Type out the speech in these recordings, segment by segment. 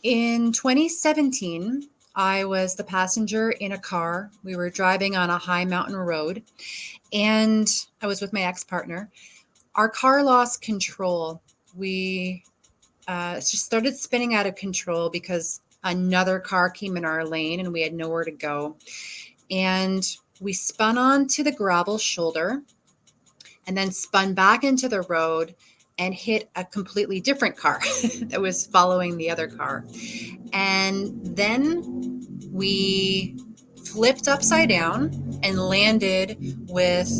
In 2017, I was the passenger in a car. We were driving on a high mountain road, and I was with my ex-partner. Our car lost control. We just started spinning out of control because another car came in our lane and we had nowhere to go. And we spun onto the gravel shoulder and then spun back into the road and hit a completely different car that was following the other car. And then we flipped upside down and landed with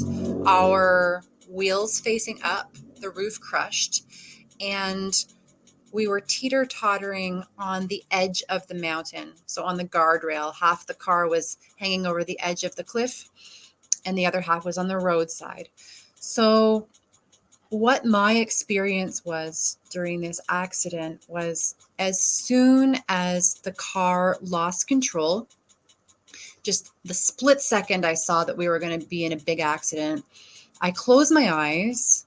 our wheels facing up, the roof crushed, and we were teeter-tottering on the edge of the mountain. So on the guardrail, half the car was hanging over the edge of the cliff and the other half was on the roadside. So what my experience was during this accident was, as soon as the car lost control, just the split second I saw that we were going to be in a big accident, I closed my eyes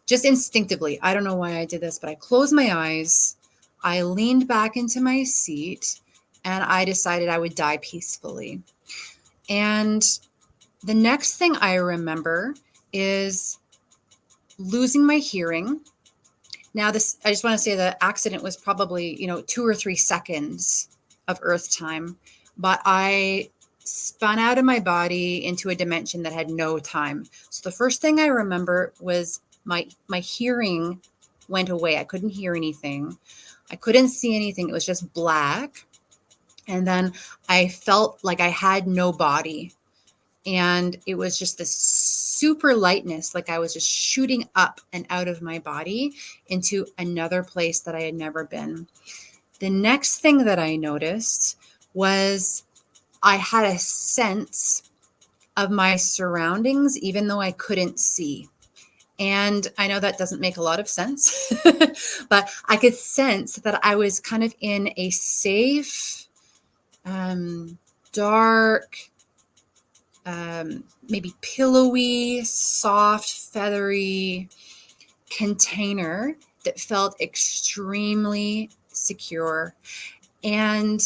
just instinctively. I don't know why I did this, but I closed my eyes. I leaned back into my seat and I decided I would die peacefully. And the next thing I remember is losing my hearing. Now, this, I just want to say the accident was probably, 2 or 3 seconds of Earth time, but I spun out of my body into a dimension that had no time. So the first thing I remember was my hearing went away. I couldn't hear anything. I couldn't see anything. It was just black. And then I felt like I had no body. And it was just this super lightness, like I was just shooting up and out of my body into another place that I had never been. The next thing that I noticed was I had a sense of my surroundings, even though I couldn't see. And I know that doesn't make a lot of sense, but I could sense that I was kind of in a safe, dark, maybe pillowy, soft, feathery container that felt extremely secure. And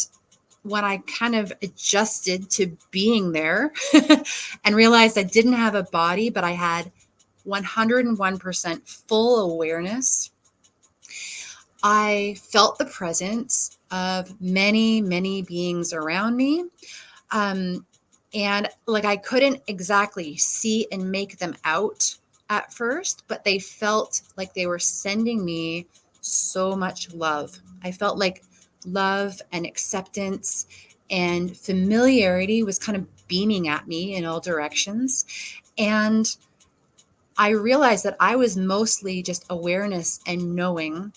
when I kind of adjusted to being there and realized I didn't have a body, but I had 101% full awareness, I felt the presence of many, many beings around me. And like I couldn't exactly see and make them out at first, but they felt like they were sending me so much love. I felt like love and acceptance and familiarity was kind of beaming at me in all directions. And I realized that I was mostly just awareness and knowing.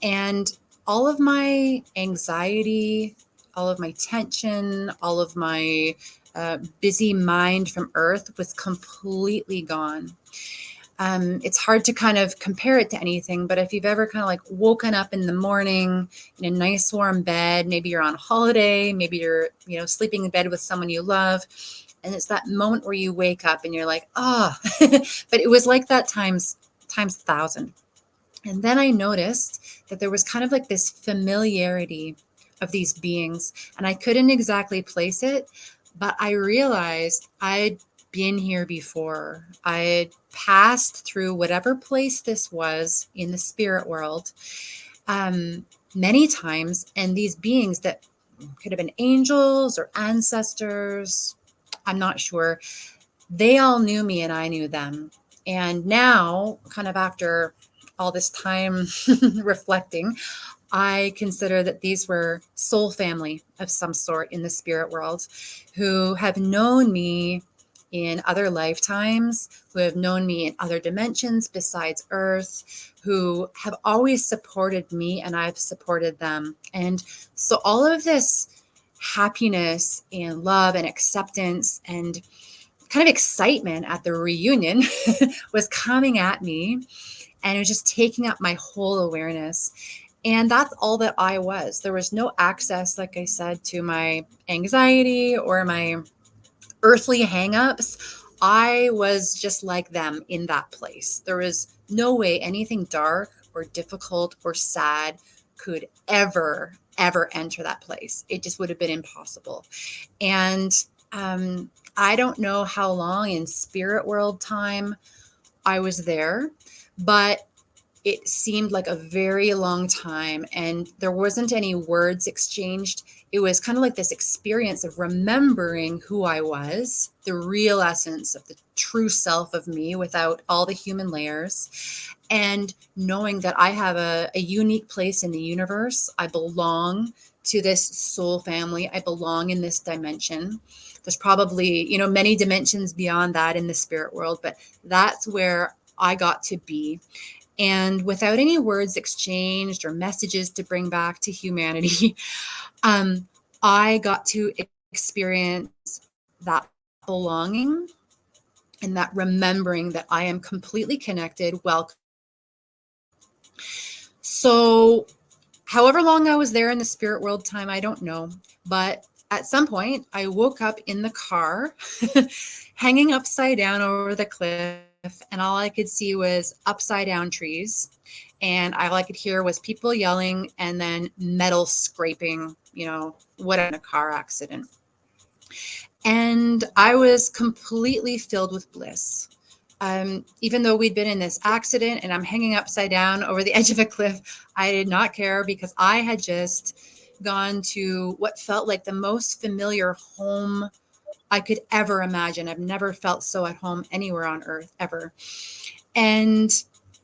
And all of my anxiety, all of my tension, all of my busy mind from Earth was completely gone. It's hard to kind of compare it to anything, but if you've ever kind of like woken up in the morning in a nice warm bed, maybe you're on holiday, maybe you're, sleeping in bed with someone you love, and it's that moment where you wake up and you're like, oh, but it was like that times 1,000. And then I noticed that there was kind of like this familiarity of these beings, and I couldn't exactly place it, but I realized I'd been here before. I had passed through whatever place this was in the spirit world many times, and these beings that could have been angels or ancestors, I'm not sure, they all knew me and I knew them. And now, kind of after all this time reflecting, I consider that these were soul family of some sort in the spirit world who have known me in other lifetimes, who have known me in other dimensions besides Earth, who have always supported me and I've supported them. And so all of this happiness and love and acceptance and kind of excitement at the reunion was coming at me, and it was just taking up my whole awareness. And that's all that I was. There was no access, like I said, to my anxiety or my earthly hangups. I was just like them in that place. There was no way anything dark or difficult or sad could ever enter that place. It just would have been impossible. And I don't know how long in spirit world time I was there, but it seemed like a very long time, and there wasn't any words exchanged. It was kind of like this experience of remembering who I was, the real essence of the true self of me without all the human layers, and knowing that I have a unique place in the universe. I belong to this soul family. I belong in this dimension. There's probably, many dimensions beyond that in the spirit world, but that's where I got to be. And without any words exchanged or messages to bring back to humanity, I got to experience that belonging and that remembering that I am completely connected. Well, so however long I was there in the spirit world time, I don't know. But at some point, I woke up in the car, hanging upside down over the cliff, and all I could see was upside down trees. And all I could hear was people yelling and then metal scraping, what in a car accident. And I was completely filled with bliss. Even though we'd been in this accident and I'm hanging upside down over the edge of a cliff, I did not care because I had just gone to what felt like the most familiar home I could ever imagine. I've never felt so at home anywhere on earth ever. And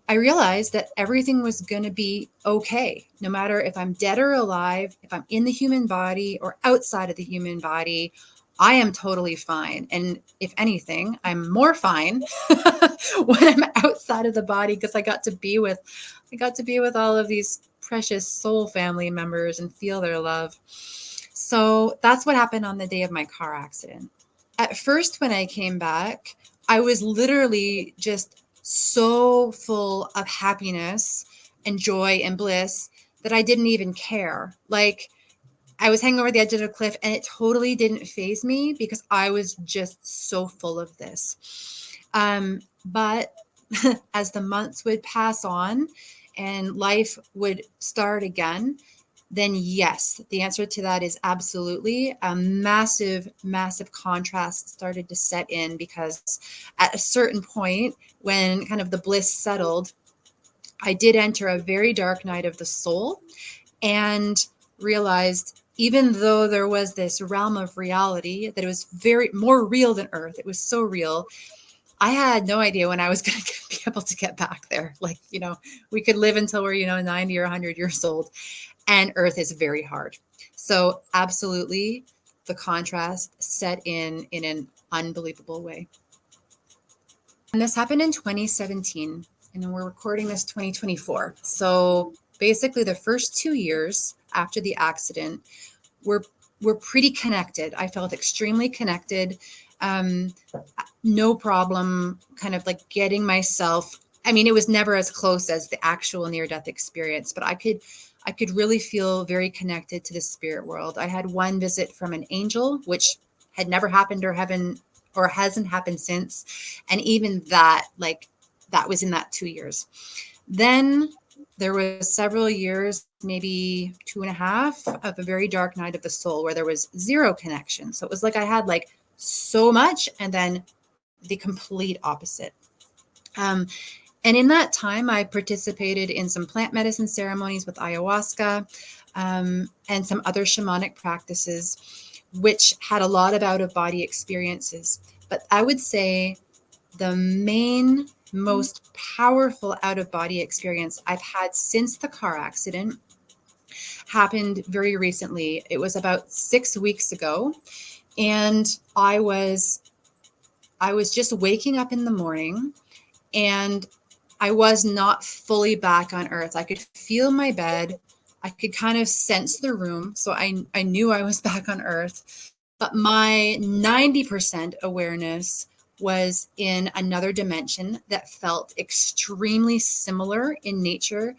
I realized that everything was going to be okay, no matter if I'm dead or alive, if I'm in the human body or outside of the human body. I am totally fine. And if anything, I'm more fine when I'm outside of the body because I got to be with all of these precious soul family members and feel their love. So that's what happened on the day of my car accident. At first, when I came back, I was literally just so full of happiness and joy and bliss that I didn't even care. Like, I was hanging over the edge of a cliff and it totally didn't faze me because I was just so full of this. But as the months would pass on and life would start again, then yes, the answer to that is absolutely. A massive, massive contrast started to set in because at a certain point when kind of the bliss settled, I did enter a very dark night of the soul and realized even though there was this realm of reality that it was very more real than Earth, it was so real. I had no idea when I was going to be able to get back there. Like, we could live until we're, 90 or 100 years old, and Earth is very hard. So absolutely, the contrast set in an unbelievable way. And this happened in 2017, and we're recording this 2024. So basically the first 2 years after the accident were pretty connected. I felt extremely connected. No problem kind of like getting myself. I mean, it was never as close as the actual near-death experience, but I could really feel very connected to the spirit world. I had one visit from an angel, which had never happened or hasn't happened since. And even that was in that 2 years. Then there was several years, maybe 2.5, of a very dark night of the soul where there was zero connection. So it was like I had like so much and then the complete opposite. And in that time, I participated in some plant medicine ceremonies with Ayahuasca and some other shamanic practices, which had a lot of out-of-body experiences. But I would say the main, most powerful out-of-body experience I've had since the car accident happened very recently. It was about 6 weeks ago, and I was just waking up in the morning, and I was not fully back on Earth. I could feel my bed. I could kind of sense the room. So I knew I was back on Earth. But my 90% awareness was in another dimension that felt extremely similar in nature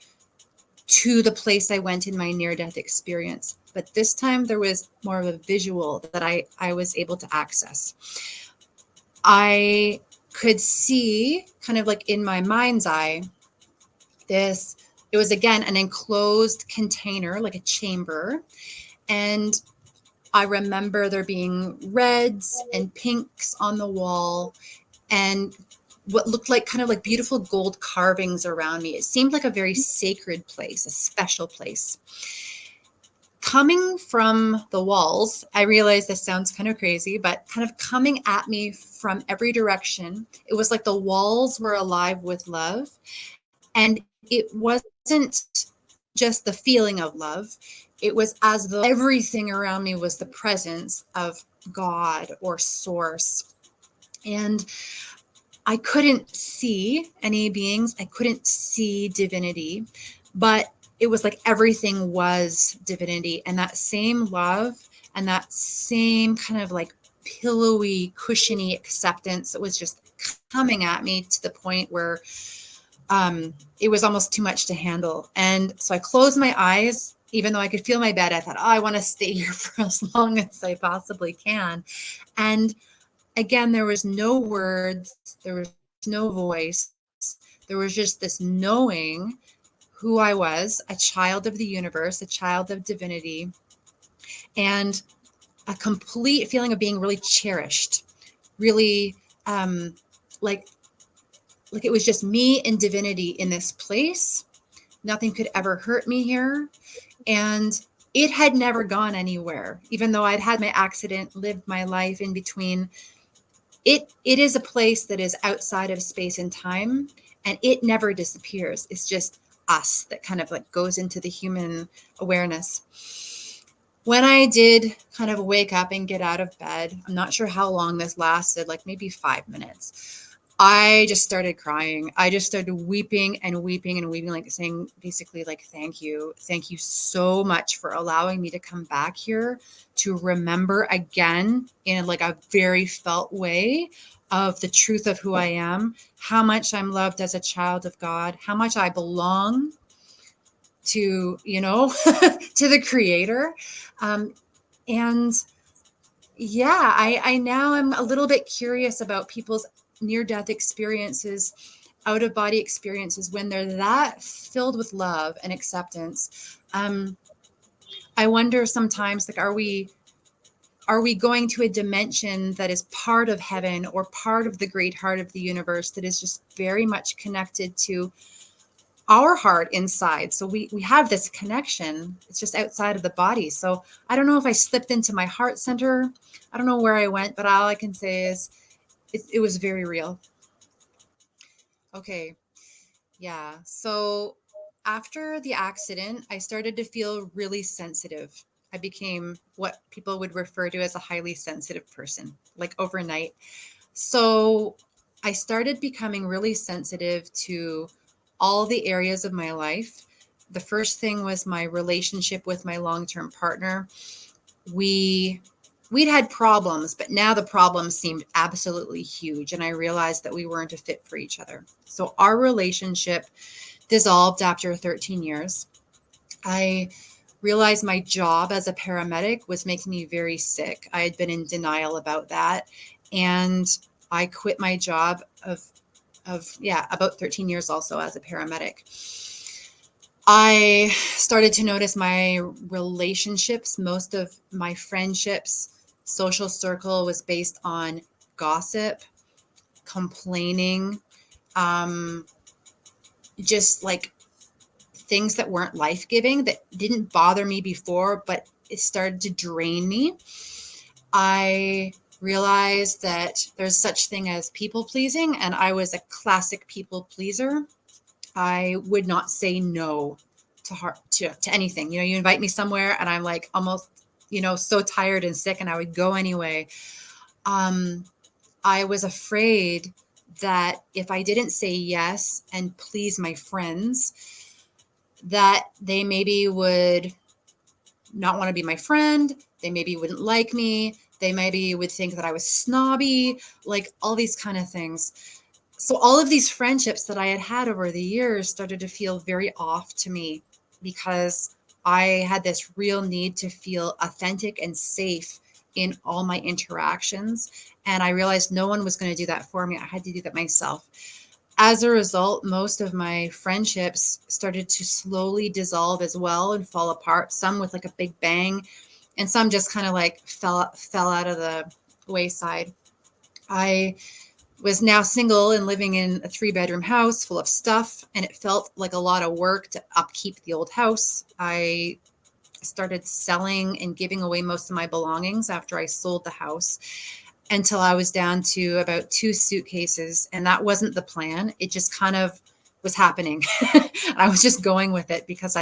to the place I went in my near-death experience. But this time there was more of a visual that I was able to access. I could see kind of like in my mind's eye, this It was, again, an enclosed container, like a chamber. And I remember there being reds and pinks on the wall and what looked like kind of like beautiful gold carvings around me. It seemed like a very sacred place, a special place. Coming from the walls, I realize this sounds kind of crazy, but kind of coming at me from every direction, it was like the walls were alive with love. And it wasn't just the feeling of love. It was as though everything around me was the presence of God or source. And I couldn't see any beings. I couldn't see divinity, but it was like everything was divinity. And that same love and that same kind of like pillowy, cushiony acceptance that was just coming at me to the point where it was almost too much to handle. And so I closed my eyes, even though I could feel my bed. I thought, oh, I want to stay here for as long as I possibly can. And again, there was no words, there was no voice. There was just this knowing who I was, a child of the universe, a child of divinity, and a complete feeling of being really cherished, really like it was just me and divinity in this place. Nothing could ever hurt me here. And it had never gone anywhere, even though I'd had my accident, lived my life in between. It is a place that is outside of space and time, and it never disappears. It's just us that kind of like goes into the human awareness. When I did kind of wake up and get out of bed, I'm not sure how long this lasted, like maybe 5 minutes. I just started crying. I just started weeping and weeping and weeping, like saying basically like, thank you. Thank you so much for allowing me to come back here to remember again in like a very felt way of the truth of who I am, how much I'm loved as a child of God, how much I belong to, to the creator. And yeah, I now am a little bit curious about people's near-death experiences, out-of-body experiences, when they're that filled with love and acceptance. I wonder sometimes, like, are we going to a dimension that is part of heaven or part of the great heart of the universe that is just very much connected to our heart inside? So we have this connection. It's just outside of the body. So I don't know if I slipped into my heart center. I don't know where I went, but all I can say is it was very real. Okay. Yeah. So after the accident, I started to feel really sensitive. I became what people would refer to as a highly sensitive person, like overnight. So I started becoming really sensitive to all the areas of my life. The first thing was my relationship with my long-term partner. We'd had problems, but now the problems seemed absolutely huge. And I realized that we weren't a fit for each other. So our relationship dissolved after 13 years. I realized my job as a paramedic was making me very sick. I had been in denial about that. And I quit my job of about 13 years also as a paramedic. I started to notice my relationships, most of my friendships, social circle was based on gossip, complaining, just like things that weren't life-giving, that didn't bother me before, but it started to drain me. I realized that there's such thing as people pleasing, and I was a classic people pleaser. I would not say no to anything. You invite me somewhere and I'm like almost, so tired and sick, and I would go anyway. I was afraid that if I didn't say yes and please my friends, that they maybe would not want to be my friend. They maybe wouldn't like me. They maybe would think that I was snobby, like all these kind of things. So all of these friendships that I had had over the years started to feel very off to me, because I had this real need to feel authentic and safe in all my interactions. And I realized no one was going to do that for me. I had to do that myself. as a result, most of my friendships started to slowly dissolve as well and fall apart, some with like a big bang, and some just kind of like fell out of the wayside. I was now single and living in a 3-bedroom house full of stuff, and it felt like a lot of work to upkeep the old house. I started selling and giving away most of my belongings after I sold the house, until I was down to about 2 suitcases. And that wasn't the plan. It just kind of was happening. I was just going with it because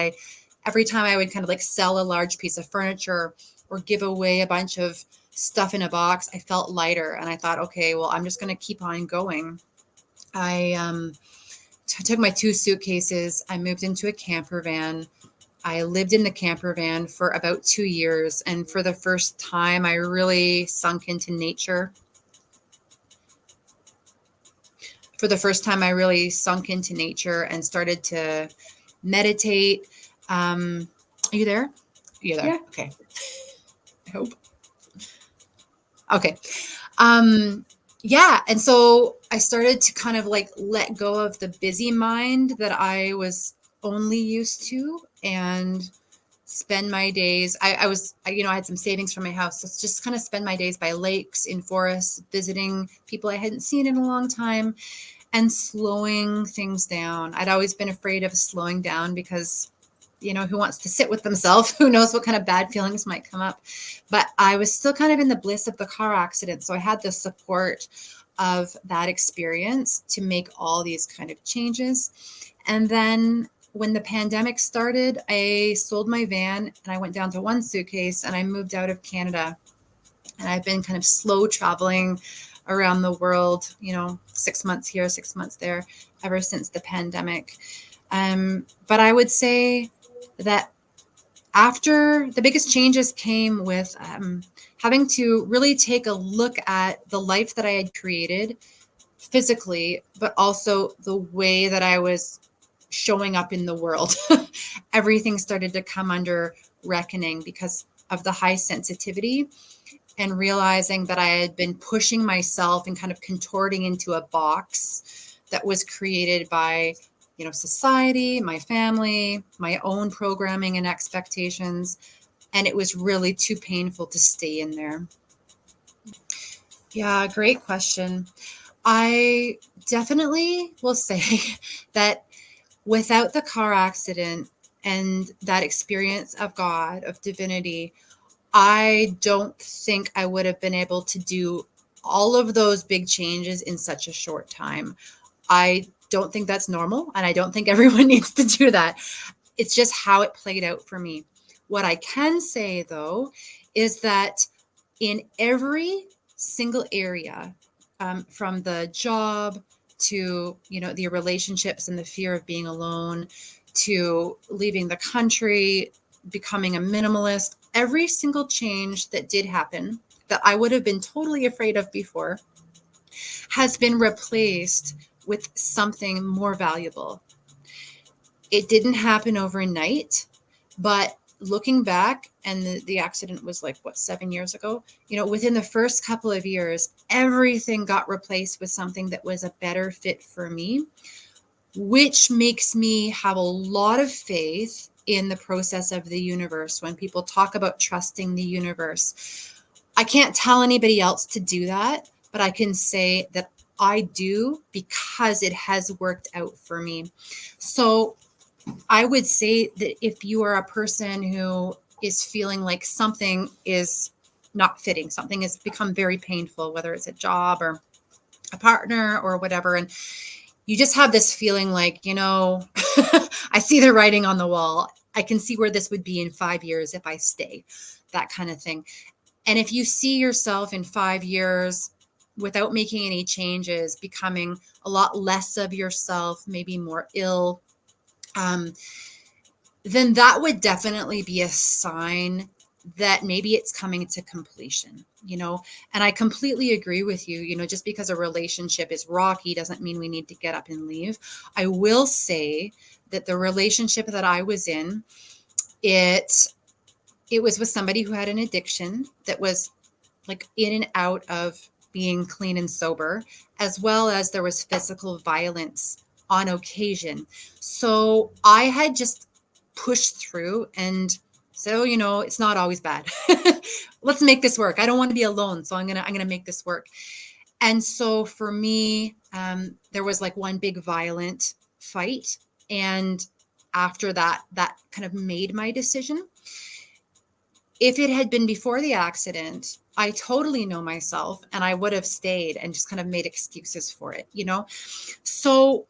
every time I would kind of like sell a large piece of furniture or give away a bunch of stuff in a box, I felt lighter. And I thought, okay, well, I'm just going to keep on going. I took my 2 suitcases. I moved into a camper van. I lived in the camper van for about 2 years. And for the first time, I really sunk into nature. For the first time, I really sunk into nature and started to meditate. Are you there? You're there. Yeah. Okay. I hope. Okay. Yeah. And so I started to kind of like let go of the busy mind that I was only used to, and spend my days. I had some savings from my house. So just kind of spend my days by lakes, in forests, visiting people I hadn't seen in a long time, and slowing things down. I'd always been afraid of slowing down because, who wants to sit with themselves? Who knows what kind of bad feelings might come up? But I was still kind of in the bliss of the car accident. So I had the support of that experience to make all these kind of changes. And then when the pandemic started, I sold my van and I went down to 1 suitcase and I moved out of Canada. And I've been kind of slow traveling around the world, 6 months here, 6 months there, ever since the pandemic. But I would say that after the biggest changes came with having to really take a look at the life that I had created physically, but also the way that I was showing up in the world. Everything started to come under reckoning because of the high sensitivity, and realizing that I had been pushing myself and kind of contorting into a box that was created by, society, my family, my own programming and expectations. And it was really too painful to stay in there. Yeah, great question. I definitely will say that without the car accident and that experience of God, of divinity, I don't think I would have been able to do all of those big changes in such a short time. I don't think that's normal, and I don't think everyone needs to do that. It's just how it played out for me. What I can say, though, is that in every single area, from the job to, the relationships and the fear of being alone, to leaving the country, becoming a minimalist, every single change that did happen that I would have been totally afraid of before has been replaced with something more valuable. It didn't happen overnight, but looking back, and the accident was like, 7 years ago, within the first couple of years, everything got replaced with something that was a better fit for me, which makes me have a lot of faith in the process of the universe. When people talk about trusting the universe, I can't tell anybody else to do that, but I can say that I do, because it has worked out for me. So I would say that if you are a person who is feeling like something is not fitting, something has become very painful, whether it's a job or a partner or whatever, and you just have this feeling like, I see the writing on the wall. I can see where this would be in 5 years if I stay, that kind of thing. And if you see yourself in 5 years without making any changes, becoming a lot less of yourself, maybe more ill, then that would definitely be a sign that maybe it's coming to completion, and I completely agree with you. Just because a relationship is rocky doesn't mean we need to get up and leave. I will say that the relationship that I was in, it was with somebody who had an addiction that was like in and out of being clean and sober, as well as there was physical violence on occasion. So I had just pushed through and said, oh, it's not always bad. Let's make this work. I don't want to be alone. So I'm going to make this work. And so for me, there was like one big violent fight. And after that kind of made my decision. If it had been before the accident, I totally know myself and I would have stayed and just kind of made excuses for it, So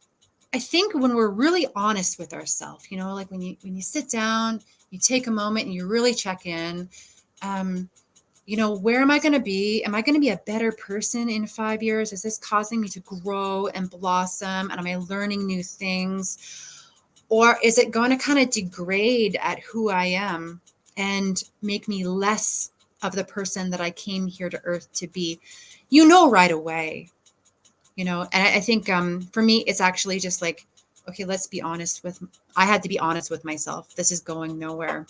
I think when we're really honest with ourselves, like when you sit down, you take a moment and you really check in, where am I going to be? Am I going to be a better person in 5 years? Is this causing me to grow and blossom? And am I learning new things? Or is it going to kind of degrade at who I am and make me less of the person that I came here to earth to be? Right away, and I think for me, it's actually just like, okay, I had to be honest with myself. This is going nowhere.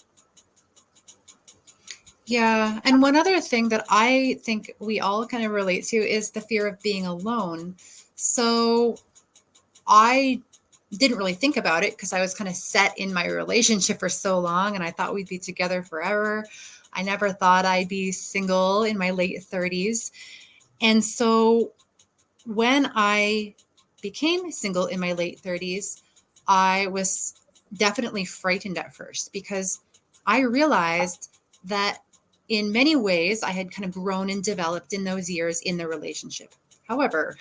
Yeah. And one other thing that I think we all kind of relate to is the fear of being alone. So I didn't really think about it because I was kind of set in my relationship for so long and I thought we'd be together forever. I never thought I'd be single in my late 30s. And so when I became single in my late 30s, I was definitely frightened at first because I realized that in many ways I had kind of grown and developed in those years in the relationship. However,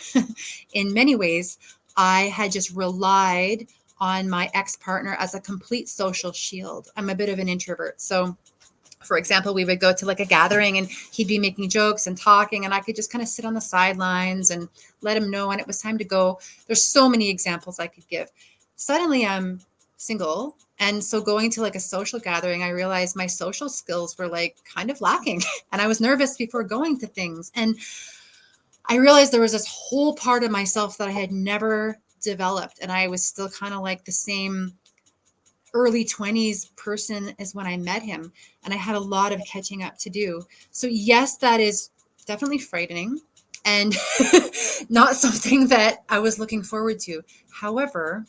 in many ways, I had just relied on my ex-partner as a complete social shield. I'm a bit of an introvert. So for example, we would go to like a gathering and he'd be making jokes and talking and I could just kind of sit on the sidelines and let him know when it was time to go. There's so many examples I could give. Suddenly I'm single. And so going to like a social gathering, I realized my social skills were like kind of lacking and I was nervous before going to things. And I realized there was this whole part of myself that I had never developed. And I was still kind of like the same early 20s person as when I met him. And I had a lot of catching up to do. So yes, that is definitely frightening and not something that I was looking forward to. However,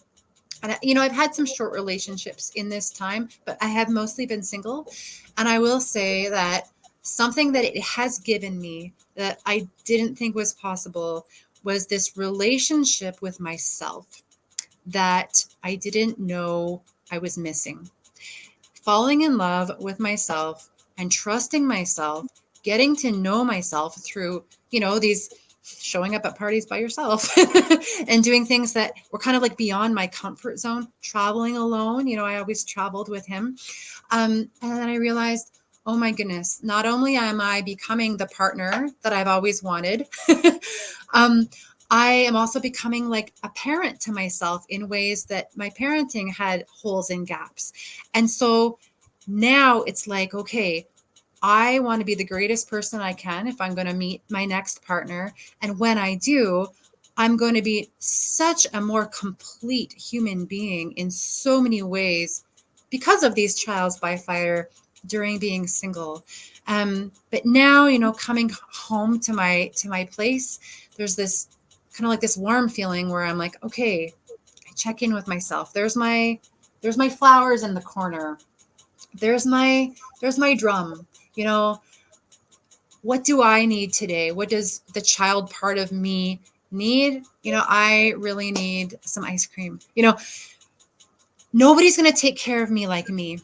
and I've had some short relationships in this time, but I have mostly been single. And I will say that something that it has given me that I didn't think was possible was this relationship with myself that I didn't know I was missing. Falling in love with myself and trusting myself, getting to know myself through, these showing up at parties by yourself and doing things that were kind of like beyond my comfort zone, traveling alone. I always traveled with him. And then I realized, oh my goodness, not only am I becoming the partner that I've always wanted, I am also becoming like a parent to myself in ways that my parenting had holes and gaps. And so now it's like, okay, I want to be the greatest person I can if I'm going to meet my next partner. And when I do, I'm going to be such a more complete human being in so many ways because of these trials by fire during being single. But now, coming home to my place, there's this kind of like this warm feeling where I'm like, okay, I check in with myself. There's my flowers in the corner. There's my drum. What do I need today? What does the child part of me need? I really need some ice cream. Nobody's going to take care of me like me,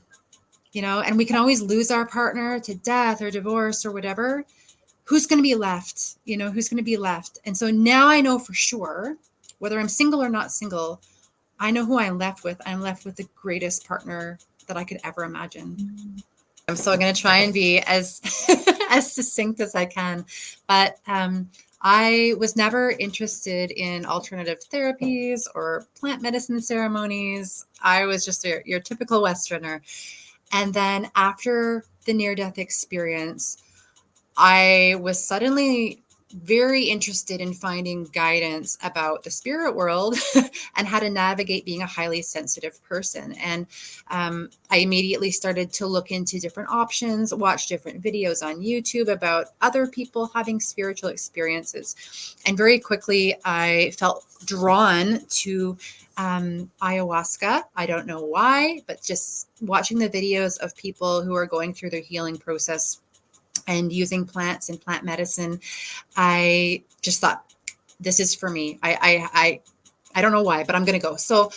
and we can always lose our partner to death or divorce or whatever. Who's going to be left? Who's going to be left? And so now I know for sure, whether I'm single or not single, I know who I'm left with. I'm left with the greatest partner that I could ever imagine. So I'm going to try and be as as succinct as I can. But I was never interested in alternative therapies or plant medicine ceremonies. I was just your typical Westerner. And then after the near-death experience, I was suddenly very interested in finding guidance about the spirit world and how to navigate being a highly sensitive person. And I immediately started to look into different options, watch different videos on YouTube about other people having spiritual experiences. And very quickly, I felt drawn to ayahuasca. I don't know why, but just watching the videos of people who are going through their healing process and using plants and plant medicine, I just thought, this is for me. I don't know why, but I'm going to go. So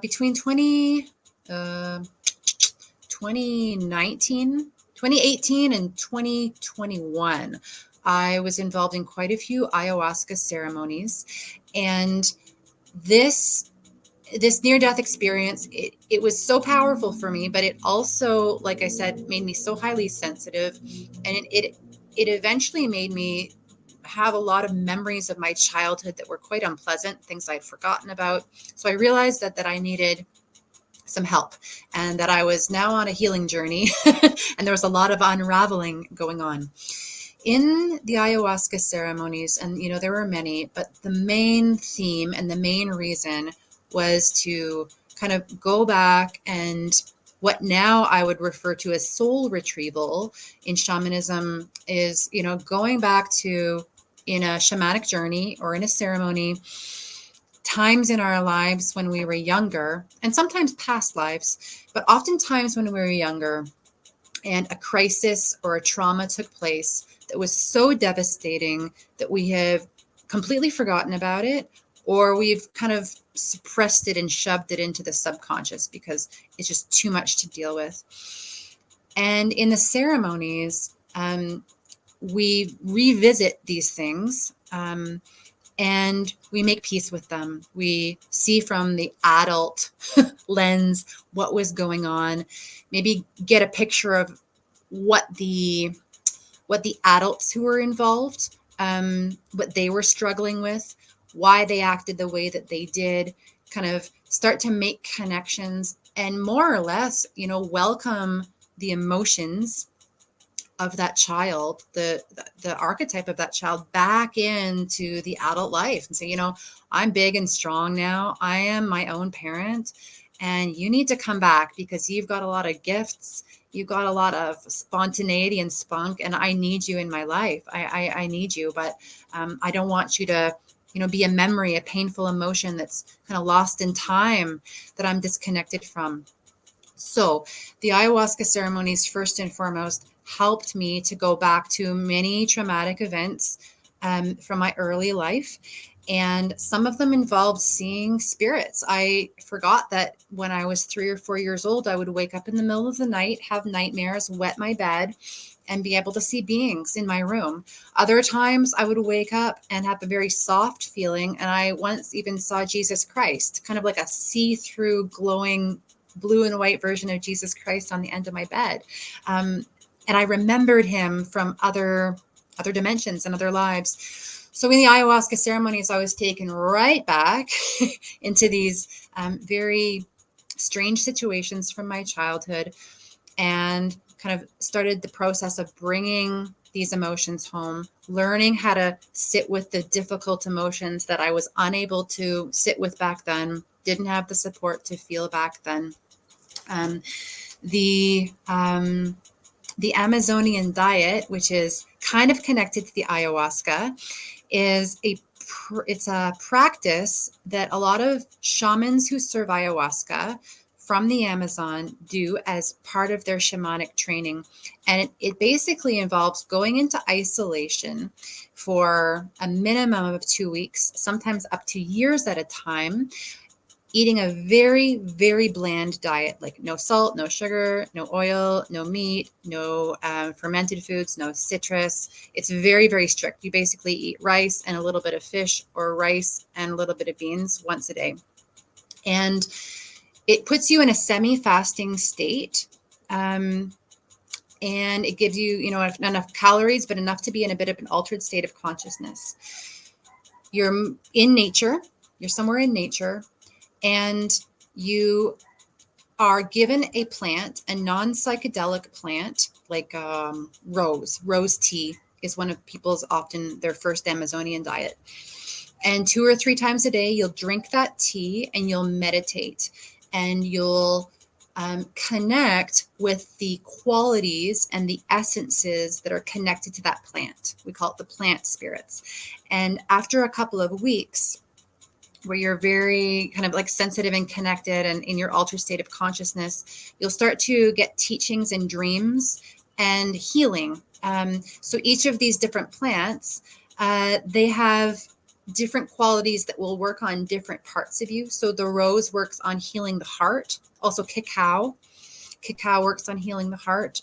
between 2018 and 2021, I was involved in quite a few ayahuasca ceremonies. And this near-death experience, it was so powerful for me, but it also, like I said, made me so highly sensitive. And it eventually made me have a lot of memories of my childhood that were quite unpleasant, things I'd forgotten about. So I realized that I needed some help and that I was now on a healing journey and there was a lot of unraveling going on. In the ayahuasca ceremonies, and there were many, but the main theme and the main reason was to kind of go back and what now I would refer to as soul retrieval in shamanism is, going back to, in a shamanic journey or in a ceremony, times in our lives when we were younger, and sometimes past lives, but oftentimes when we were younger and a crisis or a trauma took place that was so devastating that we have completely forgotten about it, or we've kind of suppressed it and shoved it into the subconscious because it's just too much to deal with. And in the ceremonies, we revisit these things and we make peace with them. We see from the adult lens what was going on, maybe get a picture of what the adults who were involved, what they were struggling with, why they acted the way that they did, kind of start to make connections and more or less, welcome the emotions of that child, the archetype of that child back into the adult life and say, I'm big and strong now. I am my own parent and you need to come back because you've got a lot of gifts. You've got a lot of spontaneity and spunk, and I need you in my life. I need you, but I don't want you to, be a memory, a painful emotion that's kind of lost in time that I'm disconnected from. So the ayahuasca ceremonies, first and foremost, helped me to go back to many traumatic events from my early life. And some of them involved seeing spirits. I forgot that when I was 3 or 4 years old, I would wake up in the middle of the night, have nightmares, wet my bed, and be able to see beings in my room. Other times I would wake up and have a very soft feeling. And I once even saw Jesus Christ, kind of like a see-through glowing blue and white version of Jesus Christ on the end of my bed. And I remembered him from other dimensions and other lives. So in the ayahuasca ceremonies, I was taken right back into these very strange situations from my childhood and kind of started the process of bringing these emotions home, learning how to sit with the difficult emotions that I was unable to sit with back then, didn't have the support to feel back then. The Amazonian diet, which is kind of connected to the ayahuasca, is it's a practice that a lot of shamans who serve ayahuasca from the Amazon do as part of their shamanic training. And it basically involves going into isolation for a minimum of 2 weeks, sometimes up to years at a time, eating a very, very bland diet, like no salt, no sugar, no oil, no meat, no fermented foods, no citrus. It's very, very strict. You basically eat rice and a little bit of fish, or rice and a little bit of beans once a day. And it puts you in a semi-fasting state. And it gives you, enough calories, but enough to be in a bit of an altered state of consciousness. You're in nature. You're somewhere in nature. And you are given a plant, a non-psychedelic plant, like rose tea, is one of people's often their first Amazonian diet. And 2 or 3 times a day, you'll drink that tea and you'll meditate, and you'll connect with the qualities and the essences that are connected to that plant. We call it the plant spirits. And after a couple of weeks, where you're very kind of like sensitive and connected and in your altered state of consciousness, you'll start to get teachings and dreams and healing. So each of these different plants, they have different qualities that will work on different parts of you. So the rose works on healing the heart. Also cacao works on healing the heart.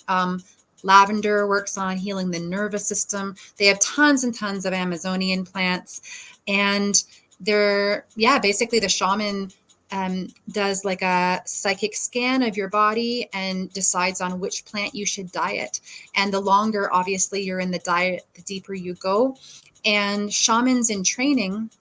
Lavender works on healing the nervous system. They have tons and tons of Amazonian plants, and basically the shaman does like a psychic scan of your body and decides on which plant you should diet. And the longer, obviously, you're in the diet, the deeper you go. And shamans in training,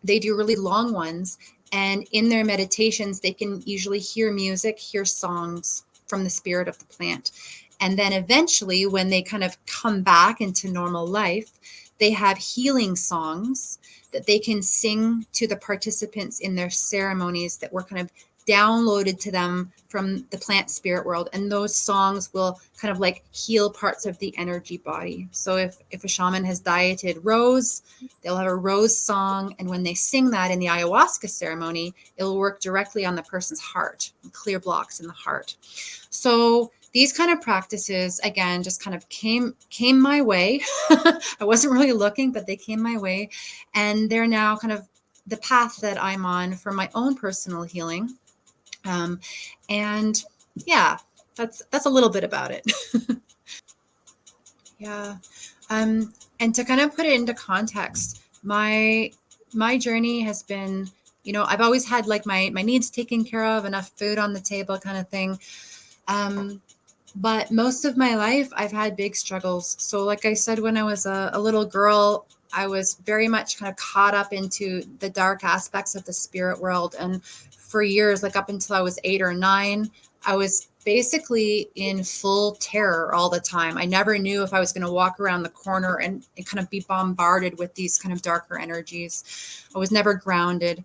they do really long ones. And in their meditations, they can usually hear music, hear songs from the spirit of the plant. And then eventually, when they kind of come back into normal life, they have healing songs that they can sing to the participants in their ceremonies that were kind of downloaded to them from the plant spirit world. And those songs will kind of like heal parts of the energy body. So if a shaman has dieted rose, they'll have a rose song. And when they sing that in the ayahuasca ceremony, it'll work directly on the person's heart, clear blocks in the heart. So these kind of practices, again, just kind of came my way. I wasn't really looking, but they came my way. And they're now kind of the path that I'm on for my own personal healing. And yeah, that's a little bit about it. Yeah. And to kind of put it into context, my journey has been, I've always had like my needs taken care of, enough food on the table kind of thing. But most of my life, I've had big struggles. So like I said, when I was a little girl, I was very much kind of caught up into the dark aspects of the spirit world. And for years, like up until I was 8 or 9, I was basically in full terror all the time. I never knew if I was going to walk around the corner and kind of be bombarded with these kind of darker energies. I was never grounded.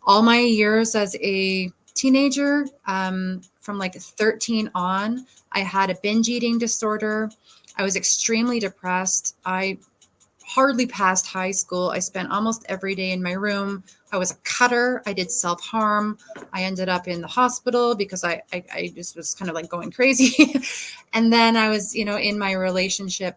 All my years as a teenager, from like 13 on, I had a binge eating disorder. I was extremely depressed. I hardly passed high school. I spent almost every day in my room. I was a cutter. I did self-harm. I ended up in the hospital because I just was kind of like going crazy. And then I was, in my relationship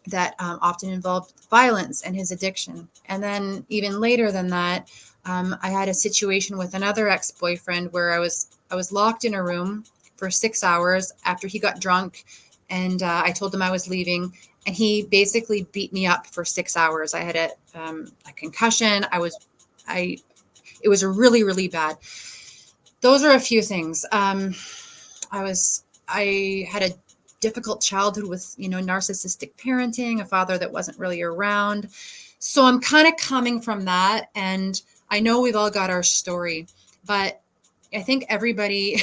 that often involved violence and his addiction. And then even later than that, I had a situation with another ex-boyfriend where I was locked in a room for 6 hours after he got drunk, and I told him I was leaving, and he basically beat me up for 6 hours. I had a concussion. It was really, really bad. Those are a few things. I had a difficult childhood with, narcissistic parenting, a father that wasn't really around. So I'm kind of coming from that. And I know we've all got our story, but I think everybody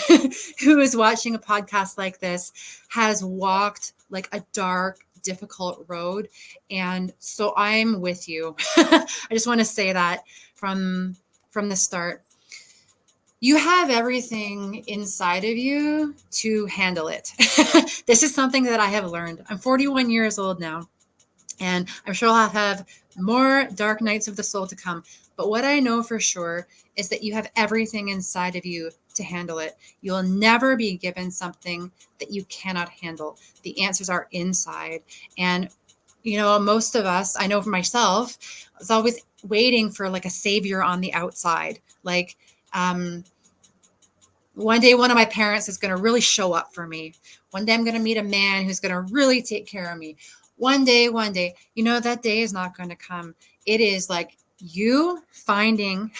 who is watching a podcast like this has walked like a dark, difficult road. And so I'm with you. I just want to say that from the start. You have everything inside of you to handle it. This is something that I have learned. I'm 41 years old now, and I'm sure I'll have more dark nights of the soul to come. But what I know for sure is that you have everything inside of you to handle it. You'll never be given something that you cannot handle. The answers are inside. And, most of us, I know for myself, I was always waiting for like a savior on the outside. Like, one day, one of my parents is going to really show up for me. One day I'm going to meet a man who's going to really take care of me. One day, that day is not going to come. It is like you finding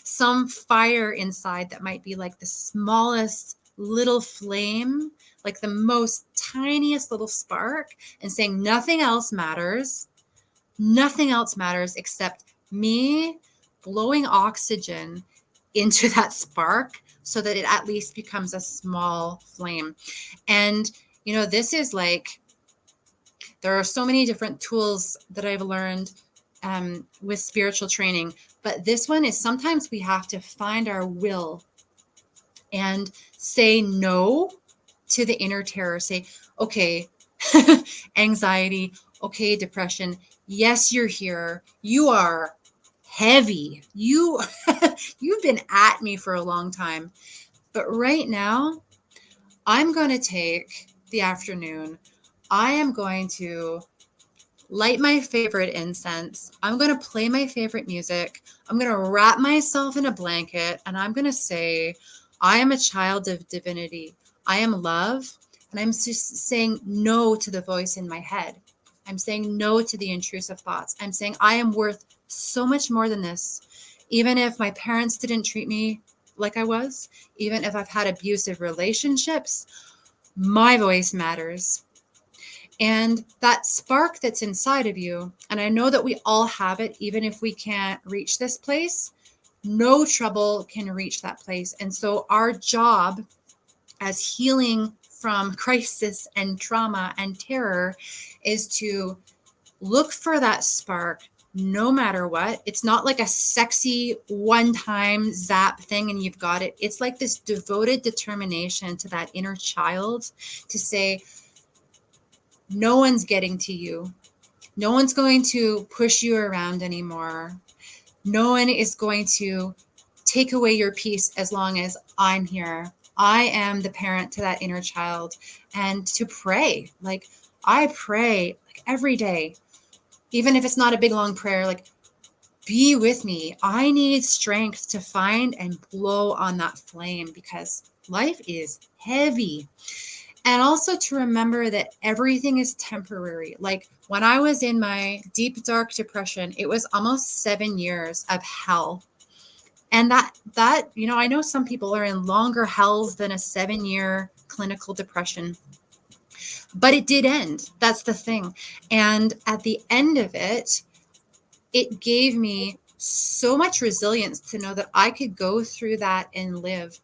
some fire inside that might be like the smallest little flame, like the most tiniest little spark, and saying nothing else matters. Nothing else matters except me blowing oxygen into that spark so that it at least becomes a small flame. And, this is like, There are so many different tools that I've learned with spiritual training, but this one is sometimes we have to find our will and say no to the inner terror. Say, okay, anxiety, okay, depression. Yes, you're here. You are heavy. You've been at me for a long time. But right now, I'm going to take the afternoon. I am going to light my favorite incense. I'm going to play my favorite music. I'm going to wrap myself in a blanket and I'm going to say, I am a child of divinity. I am love. And I'm just saying no to the voice in my head. I'm saying no to the intrusive thoughts. I'm saying I am worth so much more than this. Even if my parents didn't treat me like I was, even if I've had abusive relationships, my voice matters. And that spark that's inside of you, and I know that we all have it, even if we can't reach this place, no trouble can reach that place. And so our job as healing from crisis and trauma and terror is to look for that spark no matter what. It's not like a sexy one-time zap thing and you've got it. It's like this devoted determination to that inner child to say, no one's getting to you. No one's going to push you around anymore. No one is going to take away your peace as long as I'm here. I am the parent to that inner child. And to pray, like I pray like every day, even if it's not a big long prayer, like be with me. I need strength to find and blow on that flame because life is heavy. And also to remember that everything is temporary. Like when I was in my deep, dark depression, it was almost 7 years of hell. And that, I know some people are in longer hells than a 7-year clinical depression, but it did end. That's the thing. And at the end of it, it gave me so much resilience to know that I could go through that and live.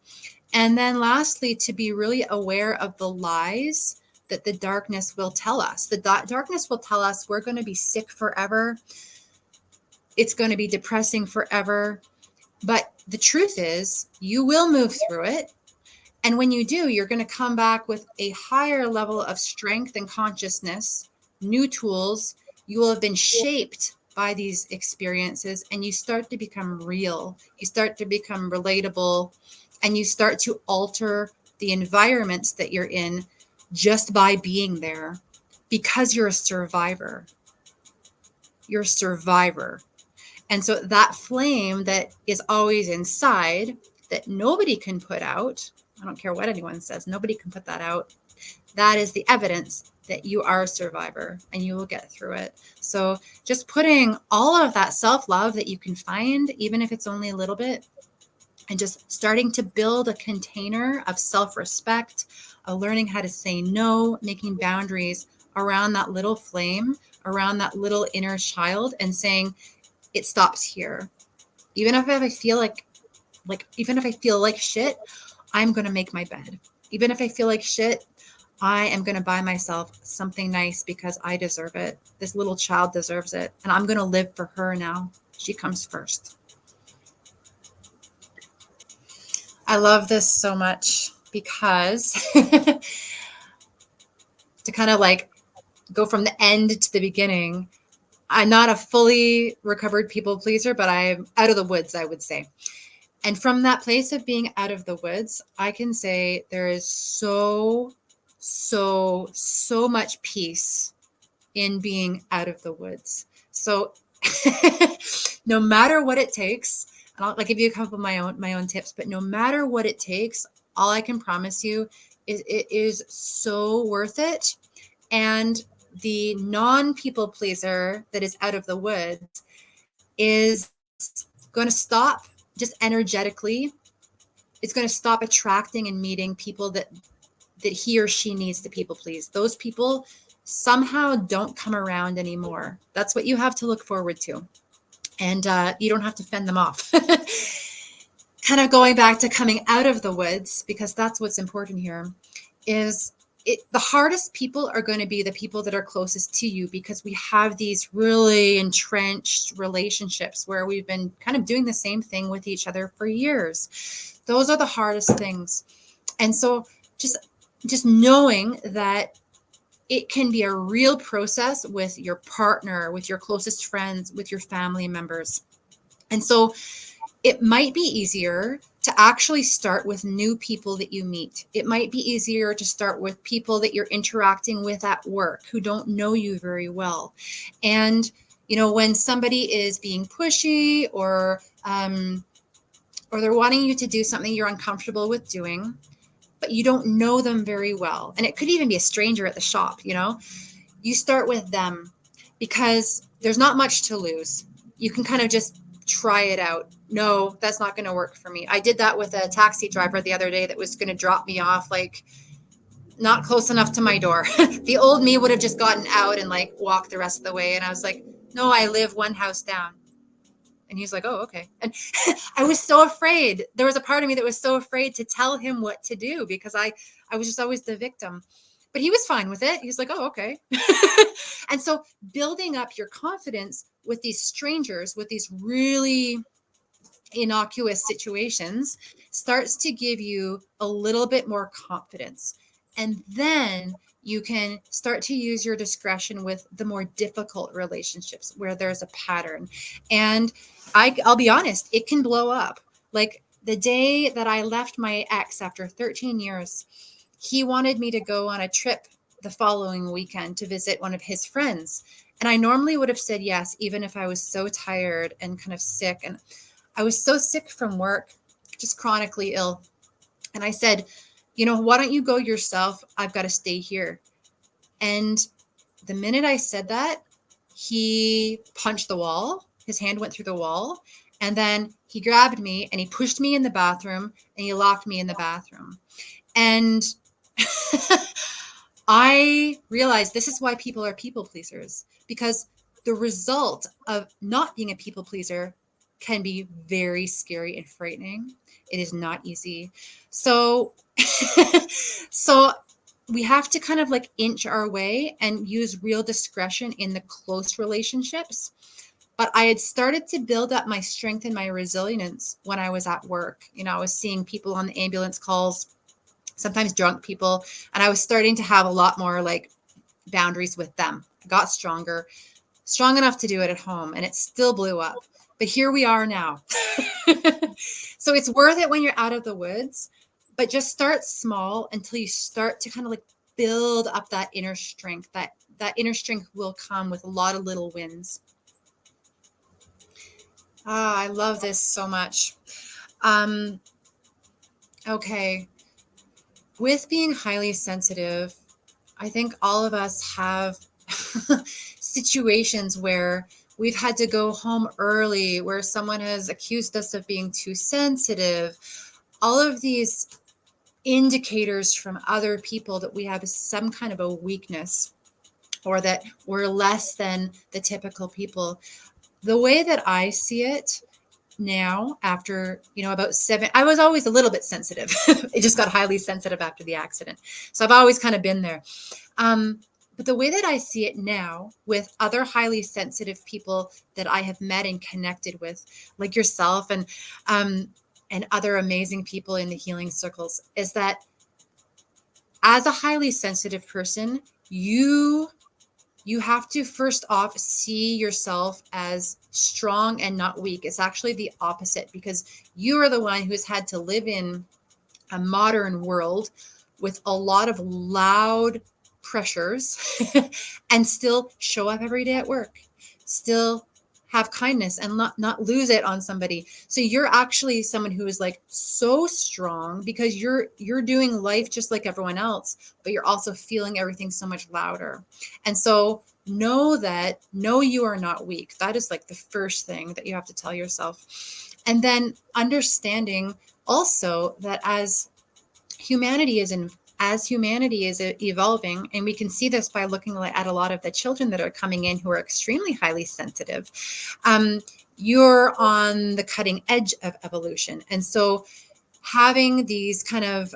And then lastly, to be really aware of the lies that the darkness will tell us. The darkness will tell us we're going to be sick forever. It's going to be depressing forever. But the truth is, you will move through it. And when you do, you're going to come back with a higher level of strength and consciousness, new tools. You will have been shaped by these experiences and you start to become real. You start to become relatable. And you start to alter the environments that you're in just by being there because you're a survivor. You're a survivor. And so that flame that is always inside that nobody can put out, I don't care what anyone says, nobody can put that out. That is the evidence that you are a survivor and you will get through it. So just putting all of that self-love that you can find, even if it's only a little bit, and just starting to build a container of self-respect, of learning how to say no, making boundaries around that little flame, around that little inner child, and saying, it stops here. Even if I feel even if I feel like shit, I'm going to make my bed. Even if I feel like shit, I am going to buy myself something nice because I deserve it. This little child deserves it. And I'm going to live for her now. She comes first. I love this so much because to kind of like go from the end to the beginning, I'm not a fully recovered people pleaser, but I'm out of the woods, I would say. And from that place of being out of the woods, I can say there is so much peace in being out of the woods. So no matter what it takes, and I'll give you a couple of my own tips, but no matter what it takes, all I can promise you is it is so worth it. And the non-people pleaser that is out of the woods is going to stop just energetically. It's going to stop attracting and meeting people that he or she needs to people please. Those people somehow don't come around anymore. That's what you have to look forward to. And you don't have to fend them off. Kind of going back to coming out of the woods, because that's what's important here, is the hardest people are going to be the people that are closest to you, because we have these really entrenched relationships where we've been kind of doing the same thing with each other for years. Those are the hardest things. And so just knowing that it can be a real process with your partner, with your closest friends, with your family members. And so it might be easier to actually start with new people that you meet. It might be easier to start with people that you're interacting with at work who don't know you very well. And, when somebody is being pushy or they're wanting you to do something you're uncomfortable with doing, but you don't know them very well. And it could even be a stranger at the shop, you start with them because there's not much to lose. You can kind of just try it out. No, that's not going to work for me. I did that with a taxi driver the other day that was going to drop me off, like not close enough to my door. The old me would have just gotten out and like walked the rest of the way. And I was like, no, I live one house down. And he's like, oh, okay. And I was so afraid. There was a part of me that was so afraid to tell him what to do, because I was just always the victim. But he was fine with it. He's like, oh, okay. And so building up your confidence with these strangers, with these really innocuous situations, starts to give you a little bit more confidence. And then you can start to use your discretion with the more difficult relationships where there's a pattern. And I'll be honest, it can blow up. Like the day that I left my ex after 13 years, he wanted me to go on a trip the following weekend to visit one of his friends. And I normally would have said yes, even if I was so tired and kind of sick. And I was so sick from work, just chronically ill. And I said, why don't you go yourself? I've got to stay here. And the minute I said that, he punched the wall. His hand went through the wall. And then he grabbed me and he pushed me in the bathroom and he locked me in the bathroom. And I realized this is why people are people pleasers, because the result of not being a people pleaser can be very scary and frightening. It is not easy. So, so we have to kind of like inch our way and use real discretion in the close relationships. But I had started to build up my strength and my resilience when I was at work. I was seeing people on the ambulance calls, sometimes drunk people, and I was starting to have a lot more like boundaries with them. I got strong enough to do it at home, and it still blew up. But here we are now. So it's worth it when you're out of the woods, but just start small until you start to kind of like build up that inner strength. That inner strength will come with a lot of little wins. I love this so much. Okay. With being highly sensitive, I think all of us have situations where we've had to go home early, where someone has accused us of being too sensitive. All of these indicators from other people that we have some kind of a weakness, or that we're less than the typical people. The way that I see it now, after, about 7, I was always a little bit sensitive. I just got highly sensitive after the accident. So I've always kind of been there. But the way that I see it now with other highly sensitive people that I have met and connected with, like yourself and other amazing people in the healing circles, is that as a highly sensitive person, you have to first off see yourself as strong and not weak. It's actually the opposite, because you are the one who's had to live in a modern world with a lot of loud pressures and still show up every day at work, still have kindness and not lose it on somebody. So you're actually someone who is like so strong because you're doing life just like everyone else, but you're also feeling everything so much louder. And so know you are not weak. That is like the first thing that you have to tell yourself. And then understanding also that as humanity is evolving, and we can see this by looking at a lot of the children that are coming in who are extremely highly sensitive, you're on the cutting edge of evolution. And so having these kind of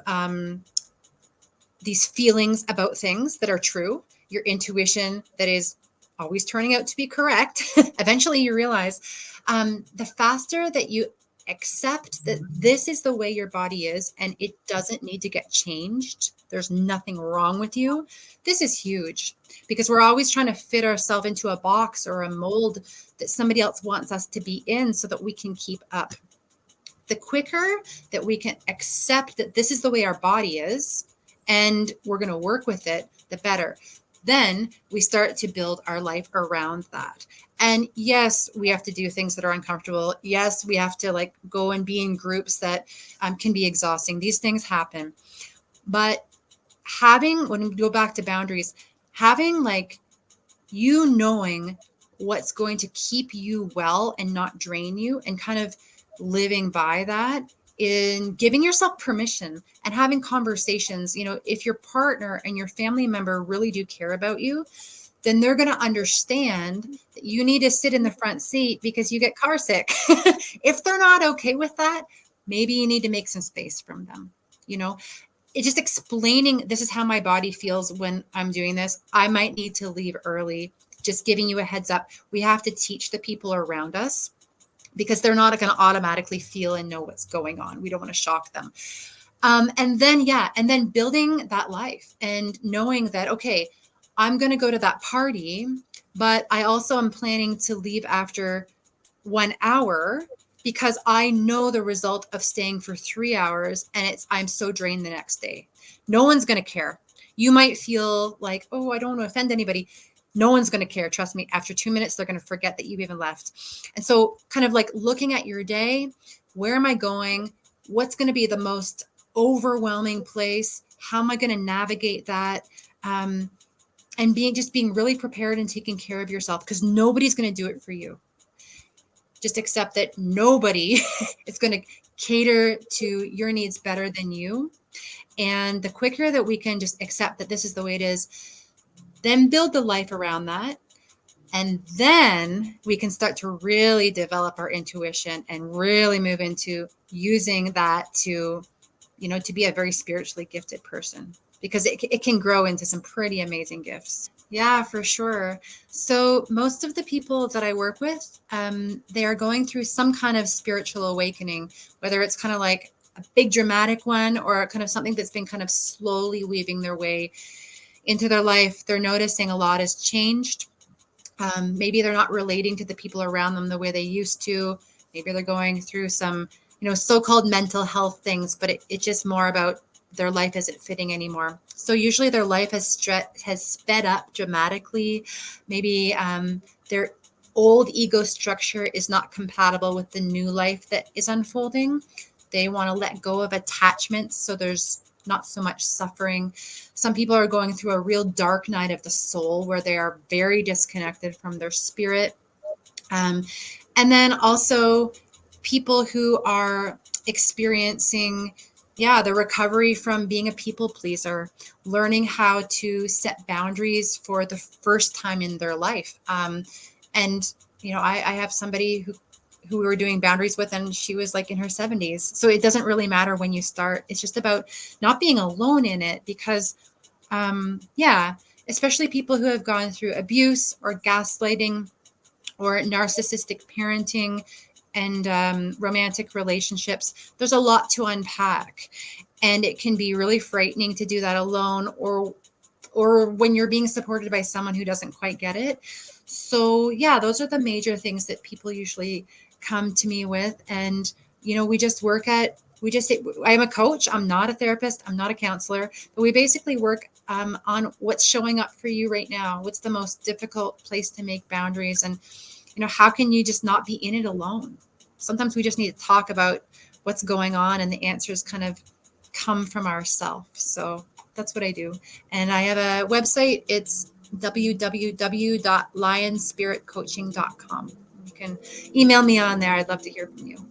these feelings about things that are true, your intuition that is always turning out to be correct. Eventually you realize the faster that you accept that this is the way your body is and it doesn't need to get changed, there's nothing wrong with you. This is huge because we're always trying to fit ourselves into a box or a mold that somebody else wants us to be in so that we can keep up. The quicker that we can accept that this is the way our body is and we're going to work with it, the better. Then we start to build our life around that. And yes, we have to do things that are uncomfortable. Yes, we have to like go and be in groups that can be exhausting. These things happen. But when we go back to boundaries, having like you knowing what's going to keep you well and not drain you and kind of living by that, in giving yourself permission and having conversations. If your partner and your family member really do care about you, then they're going to understand that you need to sit in the front seat because you get car sick. If they're not okay with that, maybe you need to make some space from them. It's just explaining, this is how my body feels when I'm doing this. I might need to leave early. Just giving you a heads up. We have to teach the people around us because they're not going to automatically feel and know what's going on. We don't want to shock them. And then building that life and knowing that, okay, I'm going to go to that party, but I also am planning to leave after 1 hour because I know the result of staying for 3 hours and I'm so drained the next day. No one's going to care. You might feel like, oh, I don't want to offend anybody. No one's going to care. Trust me. After 2 minutes, they're going to forget that you've even left. And so kind of like looking at your day, where am I going? What's going to be the most overwhelming place? How am I going to navigate that? And being really prepared and taking care of yourself because nobody's going to do it for you. Just accept that nobody is going to cater to your needs better than you. And the quicker that we can just accept that this is the way it is, then build the life around that. And then we can start to really develop our intuition and really move into using that to be a very spiritually gifted person, because it can grow into some pretty amazing gifts. Yeah, for sure. So most of the people that I work with, they are going through some kind of spiritual awakening, whether it's kind of like a big dramatic one or kind of something that's been kind of slowly weaving their way into their life. They're noticing a lot has changed. Maybe they're not relating to the people around them the way they used to. Maybe they're going through some, so-called mental health things, but it's just more about their life isn't fitting anymore. So usually their life has sped up dramatically. Maybe their old ego structure is not compatible with the new life that is unfolding. They want to let go of attachments, so there's not so much suffering. Some people are going through a real dark night of the soul where they are very disconnected from their spirit. And then also people who are experiencing the recovery from being a people pleaser, learning how to set boundaries for the first time in their life. And I have somebody who we were doing boundaries with, and she was like in her 70s. So it doesn't really matter when you start. It's just about not being alone in it, because especially people who have gone through abuse or gaslighting or narcissistic parenting and romantic relationships, there's a lot to unpack, and it can be really frightening to do that alone, or when you're being supported by someone who doesn't quite get it. So those are the major things that people usually come to me with. And I'm a coach. I'm not a therapist. I'm not a counselor, but we basically work on what's showing up for you right now. What's the most difficult place to make boundaries, and how can you just not be in it alone? Sometimes we just need to talk about what's going on, and the answers kind of come from ourselves. So that's what I do. And I have a website. It's www.lionspiritcoaching.com. You can email me on there. I'd love to hear from you.